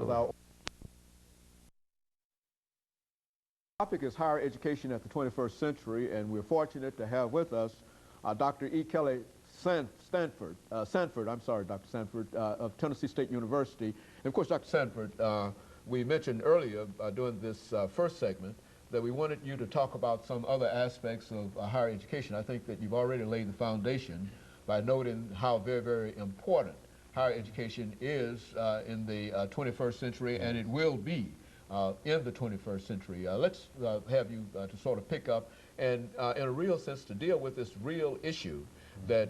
with our topic is higher education at the 21st century, and we're fortunate to have with us Dr. E. Kelly Sanford, Dr. Sanford of Tennessee State University. And of course, Dr. Sanford, we mentioned earlier during this first segment that we wanted you to talk about some other aspects of higher education. I think that you've already laid the foundation by noting how very, very important higher education is in the 21st century, and it will be in the 21st century. Let's have you to sort of pick up and in a real sense to deal with this real issue that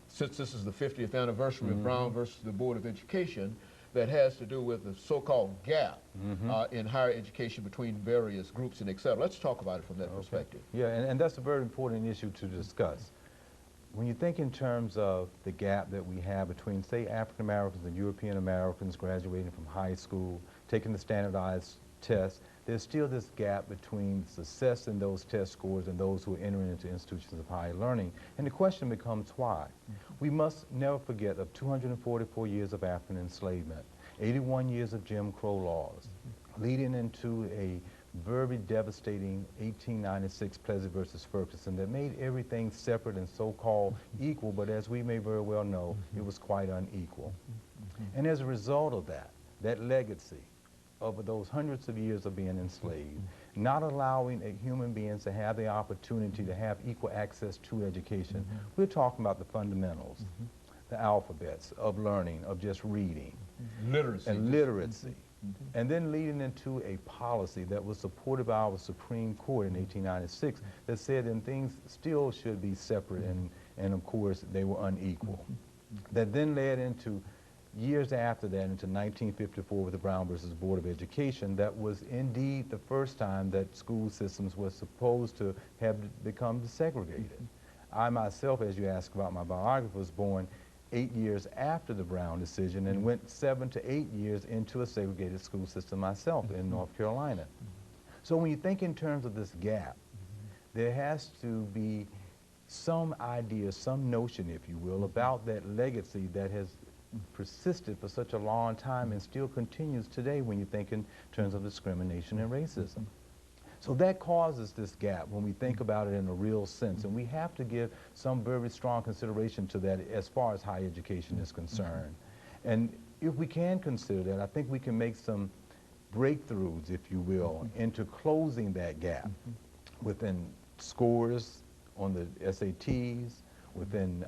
since this is the 50th anniversary of Brown versus the Board of Education, that has to do with the so-called gap in higher education between various groups and et cetera. Let's talk about it from that perspective. Yeah, and that's a very important issue to discuss. When you think in terms of the gap that we have between, say, African Americans and European Americans graduating from high school, taking the standardized tests, there's still this gap between success in those test scores and those who are entering into institutions of higher learning. And the question becomes why? We must never forget of 244 years of African enslavement, 81 years of Jim Crow laws, leading into a very devastating 1896 Plessy versus Ferguson that made everything separate and so-called equal, but as we may very well know, it was quite unequal. And as a result of that, that legacy of those hundreds of years of being enslaved, not allowing human beings to have the opportunity to have equal access to education. We're talking about the fundamentals, the alphabets of learning, of just reading. Literacy. And literacy. And then leading into a policy that was supported by our Supreme Court in 1896 that said that things still should be separate and of course they were unequal. That then led into years after that into 1954 with the Brown versus Board of Education. That was indeed the first time that school systems were supposed to have become desegregated. I myself, as you asked about my biography, was born 8 years after the Brown decision and went 7 to 8 years into a segregated school system myself in North Carolina. So when you think in terms of this gap, there has to be some idea, some notion, if you will, about that legacy that has persisted for such a long time and still continues today when you think in terms of discrimination and racism. So that causes this gap when we think about it in a real sense, and we have to give some very strong consideration to that as far as higher education is concerned. And if we can consider that, I think we can make some breakthroughs, if you will, into closing that gap within scores on the SATs, within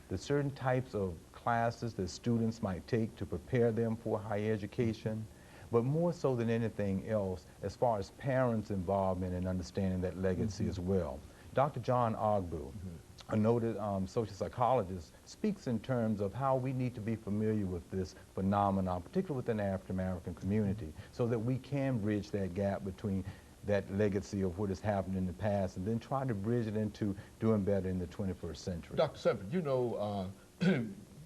the certain types of classes that students might take to prepare them for higher education, but more so than anything else, as far as parents' involvement in understanding that legacy as well. Dr. John Ogbu, a noted social psychologist, speaks in terms of how we need to be familiar with this phenomenon, particularly within the African American community, so that we can bridge that gap between that legacy of what has happened in the past and then try to bridge it into doing better in the 21st century. Dr. Sanford, you know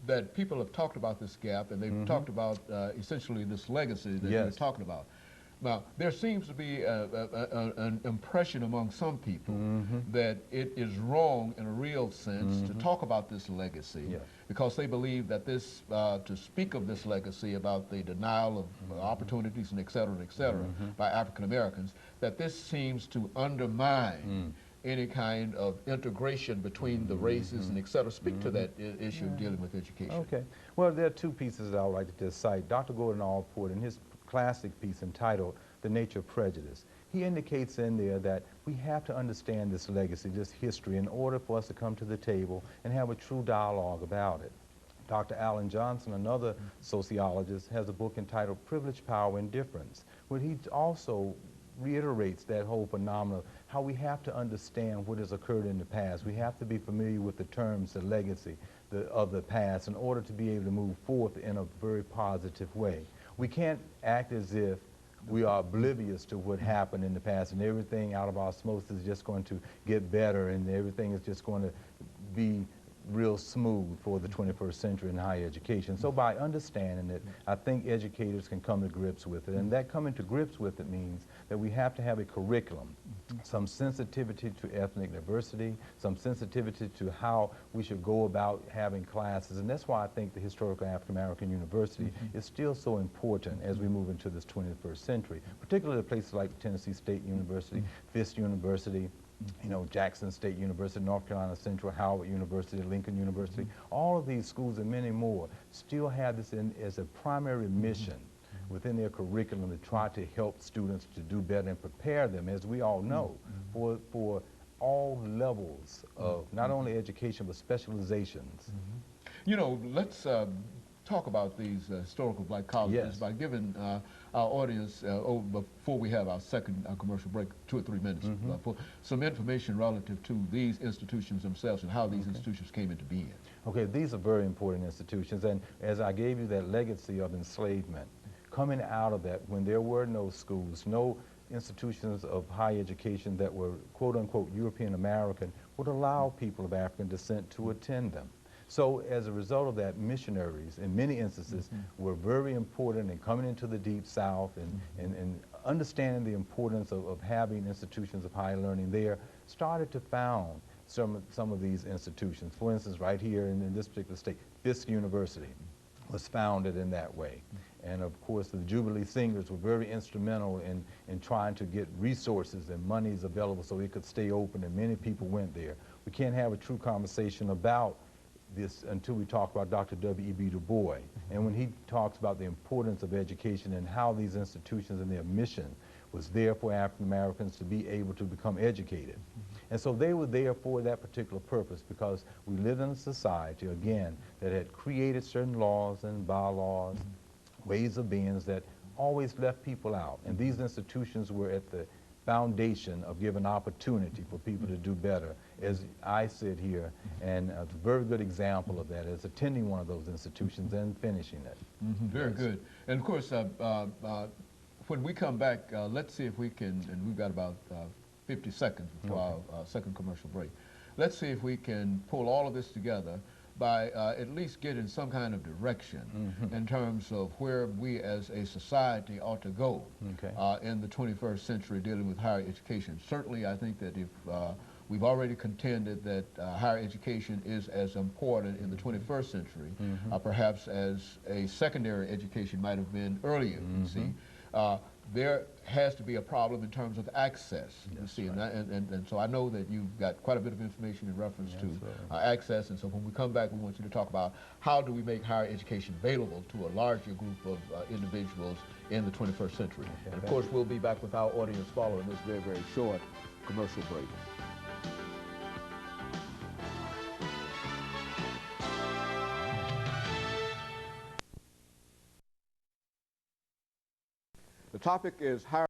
that people have talked about this gap, and they've talked about essentially this legacy that you're talking about. Now, there seems to be an impression among some people that it is wrong in a real sense to talk about this legacy because they believe that this, to speak of this legacy about the denial of opportunities and et cetera, by African Americans, that this seems to undermine any kind of integration between the races and et cetera. Speak to that issue dealing with education. Okay. Well, there are two pieces that I would like to just cite. Dr. Gordon Allport, in his classic piece entitled The Nature of Prejudice, he indicates in there that we have to understand this legacy, this history, in order for us to come to the table and have a true dialogue about it. Dr. Alan Johnson, another sociologist, has a book entitled Privilege, Power, and Difference, where he also reiterates that whole phenomenon of how we have to understand what has occurred in the past. We have to be familiar with the terms, the legacy of the past in order to be able to move forth in a very positive way. We can't act as if we are oblivious to what happened in the past and everything out of osmosis is just going to get better and everything is just going to be real smooth for the 21st century in higher education. So by understanding it, I think educators can come to grips with it. And that coming to grips with it means that we have to have a curriculum, some sensitivity to ethnic diversity, some sensitivity to how we should go about having classes. And that's why I think the Historical African American University is still so important as we move into this 21st century, particularly places like Tennessee State University, Fisk University, you know, Jackson State University, North Carolina Central, Howard University, Lincoln University. All of these schools and many more still have this as a primary mission within their curriculum to try to help students to do better and prepare them, as we all know, for all levels of not only education but specializations. You know, let's talk about these historical black colleges by giving our audience, before we have our second commercial break, 2 or 3 minutes, for some information relative to these institutions themselves and how these institutions came into being. Okay, these are very important institutions, and as I gave you that legacy of enslavement, coming out of that, when there were no schools, no institutions of higher education that were quote-unquote European American, would allow people of African descent to attend them. So as a result of that, missionaries in many instances were very important in coming into the Deep South and understanding the importance of having institutions of higher learning there, started to found some of these institutions. For instance, right here in this particular state, Fisk University was founded in that way. And of course, the Jubilee Singers were very instrumental in trying to get resources and monies available so it could stay open, and many people went there. We can't have a true conversation about this until we talk about Dr. W.E.B. Du Bois. And when he talks about the importance of education and how these institutions and their mission was there for African Americans to be able to become educated. And so they were there for that particular purpose, because we lived in a society, again, that had created certain laws and bylaws, ways of being that always left people out. And these institutions were at the foundation of giving opportunity for people to do better. As I sit here, and a very good example of that is attending one of those institutions and finishing it. Very good. And of course, when we come back, let's see if we can, and we've got about 50 seconds before our second commercial break. Let's see if we can pull all of this together by at least getting some kind of direction in terms of where we as a society ought to go in the 21st century dealing with higher education. Certainly, I think that if we've already contended that higher education is as important in the 21st century, perhaps as a secondary education might have been earlier, you see. There has to be a problem in terms of access, you see, and so I know that you've got quite a bit of information in reference to access, and so when we come back, we want you to talk about how do we make higher education available to a larger group of individuals in the 21st century. And of course, we'll be back with our audience following this very, very short commercial break. The topic is higher